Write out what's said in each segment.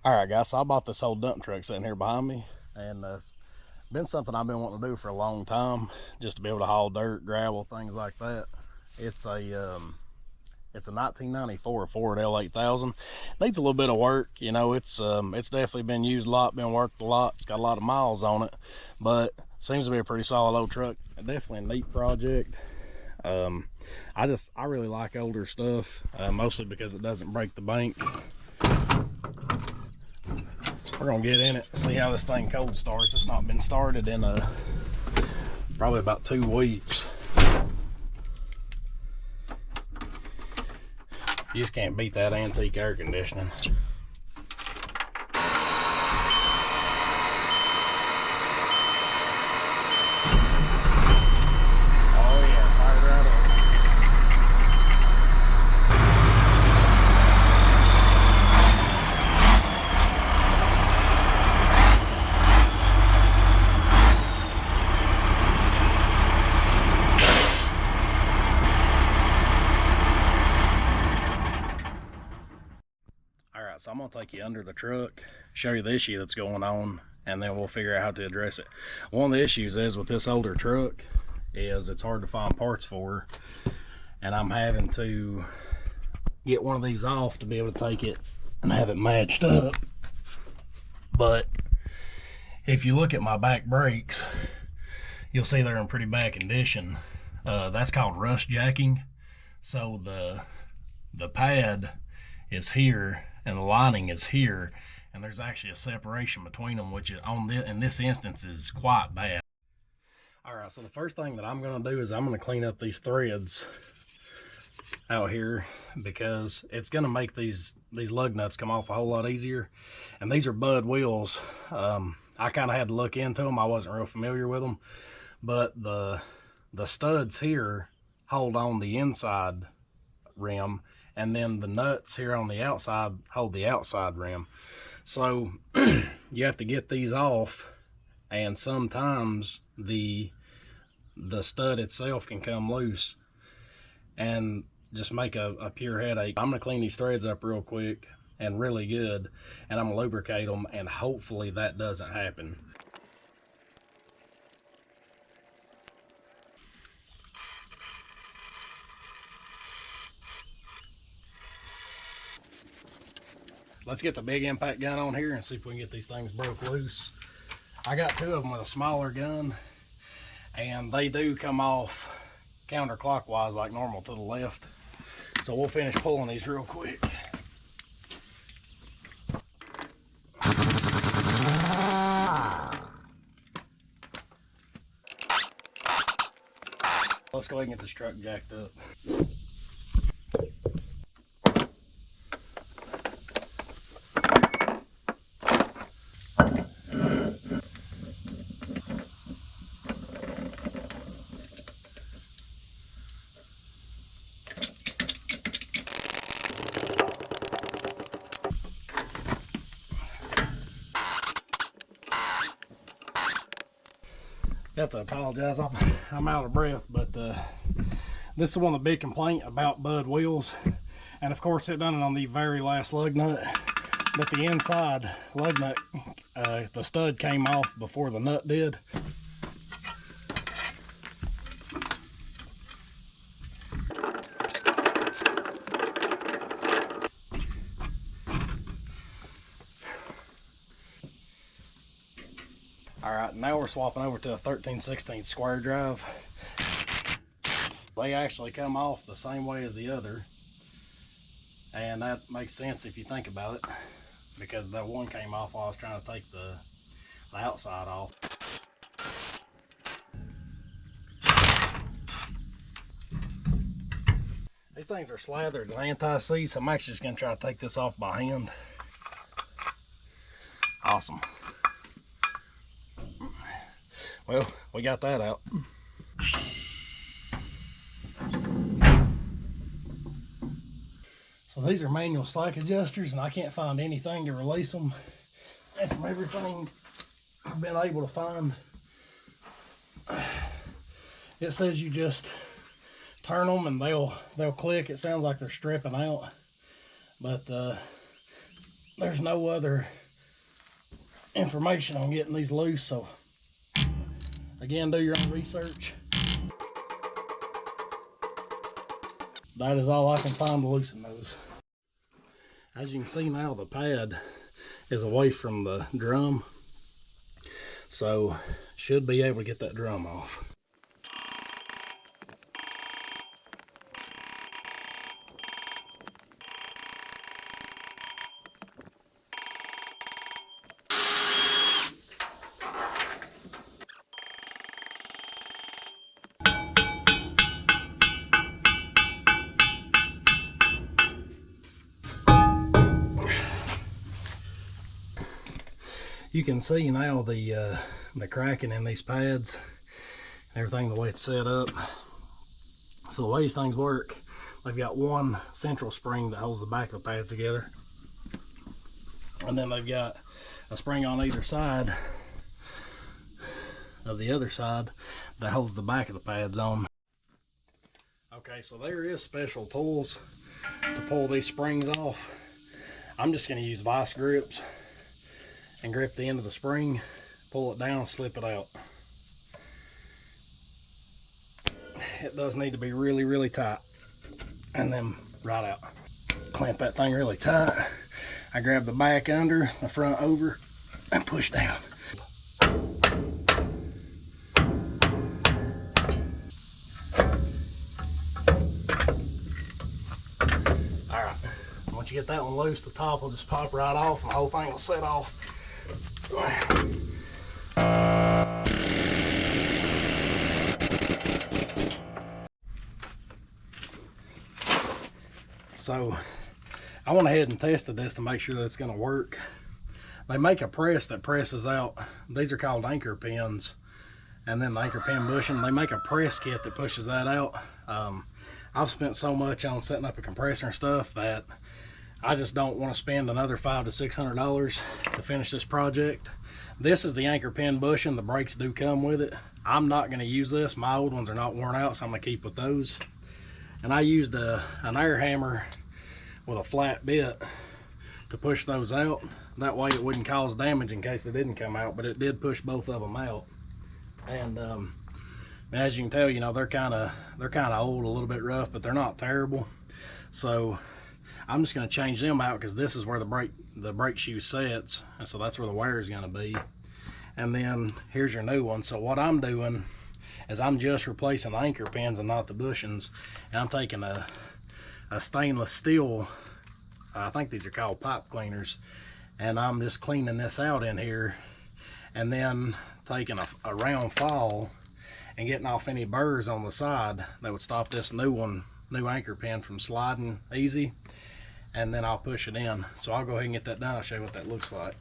All right, guys, so I bought this old dump truck sitting here behind me, and it's been something I've been wanting to do for a long time, just to be able to haul dirt, gravel, things like that. It's a 1994 Ford L8000. Needs a little bit of work, you know. It's definitely been used a lot, been worked a lot. It's got a lot of miles on it, but seems to be a pretty solid old truck. Definitely a neat project. I really like older stuff, mostly because it doesn't break the bank. We're gonna get in it, see how this thing cold starts. It's not been started in probably about 2 weeks. You just can't beat that antique air conditioning. Oh yeah, fired right up. Alright, so I'm going to take you under the truck, show you the issue that's going on, and then we'll figure out how to address it. One of the issues is with this older truck is it's hard to find parts for, and I'm having to get one of these off to be able to take it and have it matched up. But if you look at my back brakes, you'll see they're in pretty bad condition. That's called rust jacking. So the pad is here and the lining is here, and there's actually a separation between them, which is in this instance is quite bad. All right, so the first thing that I'm going to do is I'm going to clean up these threads out here, because it's going to make these lug nuts come off a whole lot easier. And these are Bud wheels. I kind of had to look into them. I wasn't real familiar with them, but the studs here hold on the inside rim, and then the nuts here on the outside hold the outside rim. So you have to get these off, and sometimes the stud itself can come loose and just make a pure headache. I'm gonna clean these threads up real quick and really good, and I'm gonna lubricate them, and hopefully that doesn't happen. Let's get the big impact gun on here and see if we can get these things broke loose. I got 2 of them with a smaller gun, and they do come off counterclockwise like normal to the left. So we'll finish pulling these real quick. Let's go ahead and get this truck jacked up. Got to apologize, I'm out of breath, but this is one of the big complaints about Bud wheels, and of course it done it on the very last lug nut, but the inside lug nut, the stud came off before the nut did. All right, now we're swapping over to a 13/16 square drive. They actually come off the same way as the other, and that makes sense if you think about it, because that one came off while I was trying to take the outside off. These things are slathered in anti-seize, so I'm actually just gonna try to take this off by hand. Awesome. Well, we got that out. So these are manual slack adjusters, and I can't find anything to release them. And from everything I've been able to find, it says you just turn them and they'll click. It sounds like they're stripping out, but there's no other information on getting these loose, so again, do your own research. That is all I can find to loosen those. As you can see now, the pad is away from the drum, so should be able to get that drum off. You can see now the cracking in these pads, everything the way it's set up. So the way these things work, they've got one central spring that holds the back of the pads together, and then they've got a spring on either side of the other side that holds the back of the pads on. Okay, so there is special tools to pull these springs off. I'm just going to use vice grips and grip the end of the spring, pull it down, slip it out. It does need to be really, really tight, and then right out. Clamp that thing really tight. I grab the back under, the front over, and push down. All right, once you get that one loose, the top will just pop right off, and the whole thing will set off. So I went ahead and tested this to make sure that it's going to work. They make a press that presses out. These are called anchor pins, and then the anchor pin bushing. They make a press kit that pushes that out. I've spent so much on setting up a compressor and stuff that I just don't want to spend another $500 to $600 to finish this project. This is the anchor pin bushing. The brakes do come with it. I'm not going to use this. My old ones are not worn out, so I'm going to keep with those. And I used an air hammer with a flat bit to push those out. That way it wouldn't cause damage in case they didn't come out, but it did push both of them out. And as you can tell, you know, they're kind of old, a little bit rough, but they're not terrible. So I'm just going to change them out because this is where the brake shoe sets, and so that's where the wire is going to be. And then here's your new one. So what I'm doing is I'm just replacing the anchor pins and not the bushings, and I'm taking a stainless steel, I think these are called pipe cleaners, and I'm just cleaning this out in here, and then taking a round file and getting off any burrs on the side that would stop this new anchor pin from sliding easy. And then I'll push it in. So I'll go ahead and get that done. I'll show you what that looks like.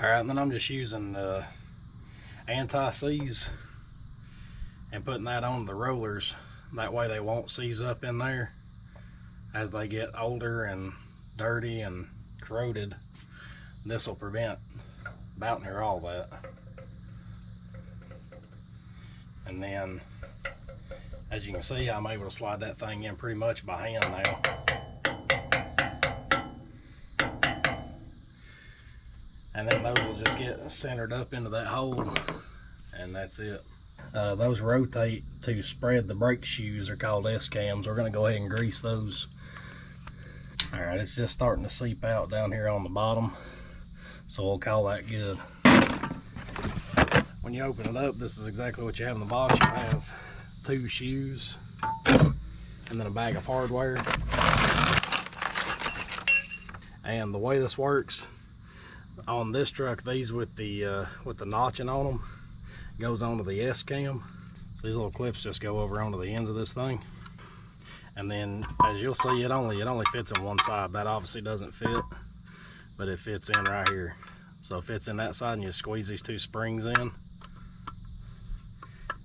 All right, and then I'm just using anti-seize and putting that on the rollers. That way they won't seize up in there. As they get older and dirty and corroded, this will prevent about near all that. And then, as you can see, I'm able to slide that thing in pretty much by hand now. And then those will just get centered up into that hole, and that's it. Those rotate to spread the brake shoes are called S-cams. We're going to go ahead and grease those. All right, it's just starting to seep out down here on the bottom, so we'll call that good. When you open it up, this is exactly what you have in the box. You have 2 shoes and then a bag of hardware. And the way this works, on this truck, these with the notching on them goes onto the S-cam. So these little clips just go over onto the ends of this thing. And then, as you'll see, it only fits in one side. That obviously doesn't fit, but it fits in right here. So it fits in that side, and you squeeze these 2 springs in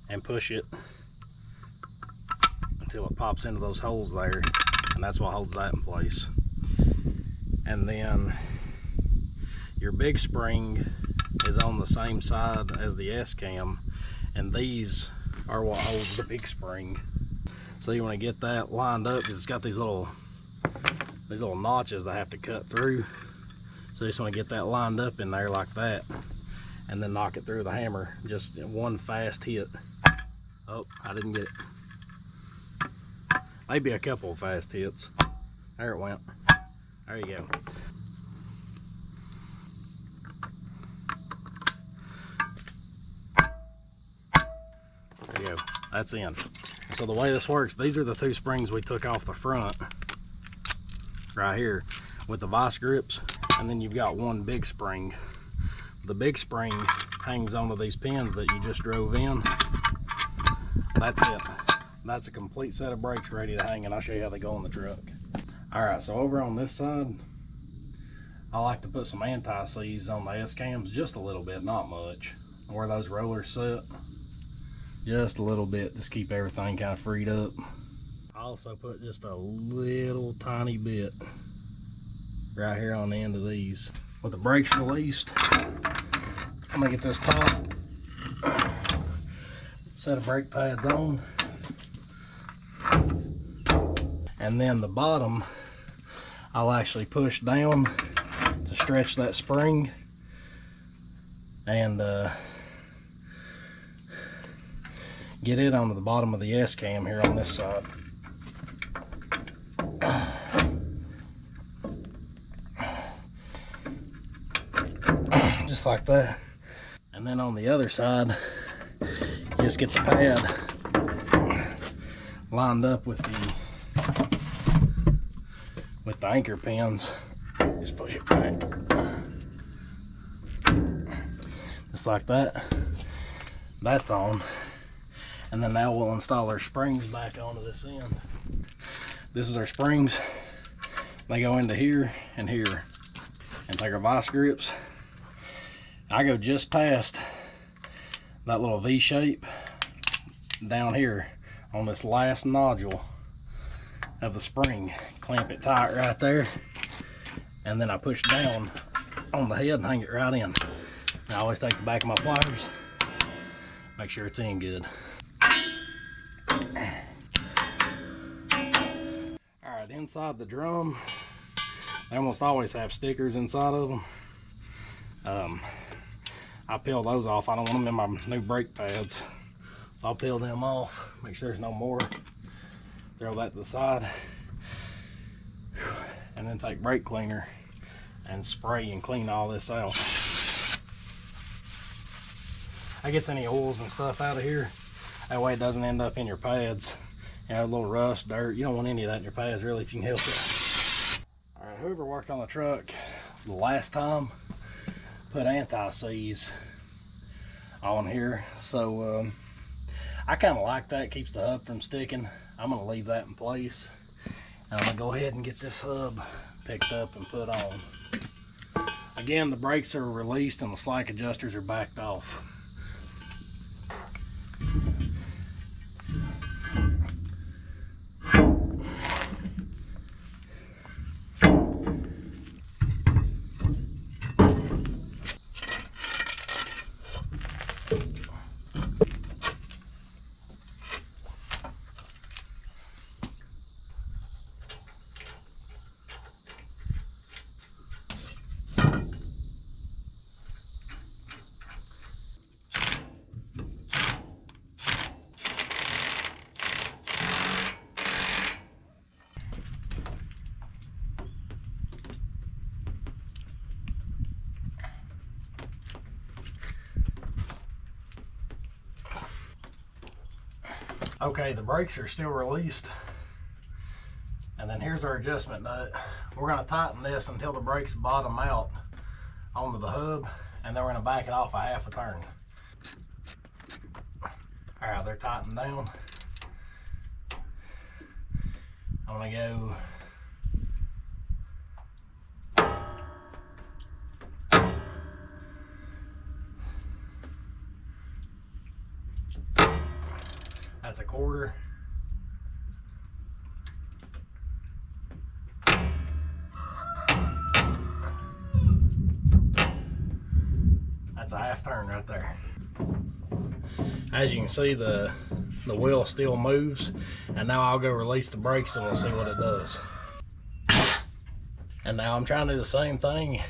and push it until it pops into those holes there, and that's what holds that in place. and then your big spring is on the same side as the S-cam, and these are what holds the big spring. So you want to get that lined up because it's got these little notches I have to cut through. So you just want to get that lined up in there like that, and then knock it through the hammer. Just one fast hit. Oh, I didn't get it. Maybe a couple of fast hits. There it went. There you go. There you go. That's in. So the way this works, these are the two springs we took off the front right here with the vice grips, and then you've got one big spring. The big spring hangs onto these pins that you just drove in. That's it. That's a complete set of brakes ready to hang, and I'll show you how they go on the truck. Alright, so over on this side, I like to put some anti-seize on the S-cams, just a little bit, not much. Where those rollers sit, just a little bit, just keep everything kind of freed up. I also put just a little tiny bit right here on the end of these. With the brakes released, I'm gonna get this top set of brake pads on, and then the bottom I'll actually push down to stretch that spring, and get it onto the bottom of the S-cam here on this side. Just like that. And then on the other side, you just get the pad lined up with the anchor pins. Just push it back. Just like that. That's on. And then now we'll install our springs back onto this end. This is our springs. They go into here and here. And take our vice grips. I go just past that little V shape down here on this last nodule of the spring. Clamp it tight right there, and then I push down on the head and hang it right in. I always take the back of my pliers, make sure it's in good. Alright, inside the drum, they almost always have stickers inside of them. I peel those off. I don't want them in my new brake pads. So I'll peel them off, make sure there's no more. Throw that to the side. And then take brake cleaner and spray and clean all this out. That gets any oils and stuff out of here. That way it doesn't end up in your pads. You know, a little rust, dirt. You don't want any of that in your pads really if you can help it. Alright, whoever worked on the truck the last time put anti-seize on here, so I kind of like that. It keeps the hub from sticking. I'm going to leave that in place, and I'm going to go ahead and get this hub picked up and put on. Again, the brakes are released and the slack adjusters are backed off. Okay, the brakes are still released. And then here's our adjustment nut. We're going to tighten this until the brakes bottom out onto the hub, and then we're going to back it off a half a turn. Alright, they're tightened down. I'm going to go that's a quarter. That's a half turn right there. As you can see, the wheel still moves, and now I'll go release the brakes and we'll see what it does. And now I'm trying to do the same thing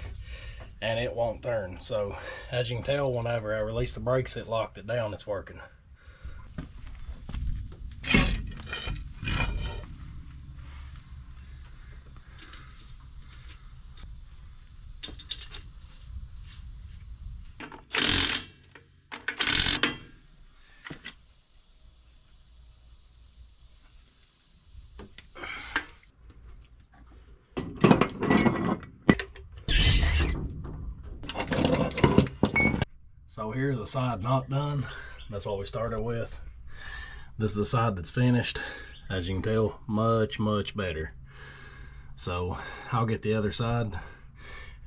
and it won't turn. So as you can tell, whenever I release the brakes, it locked it down. It's working. So here's the side not done. That's what we started with. This is the side that's finished. As you can tell, much better. So I'll get the other side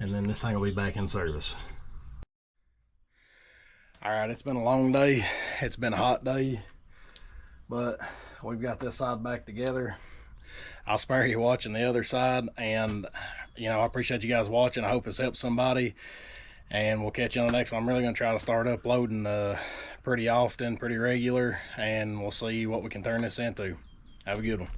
and then this thing will be back in service. All right, it's been a long day. It's been a hot day, but we've got this side back together. I'll spare you watching the other side, and you know, I appreciate you guys watching. I hope it's helped somebody, and we'll catch you on the next one. I'm really gonna try to start uploading pretty often, pretty regular, and we'll see what we can turn this into. Have a good one.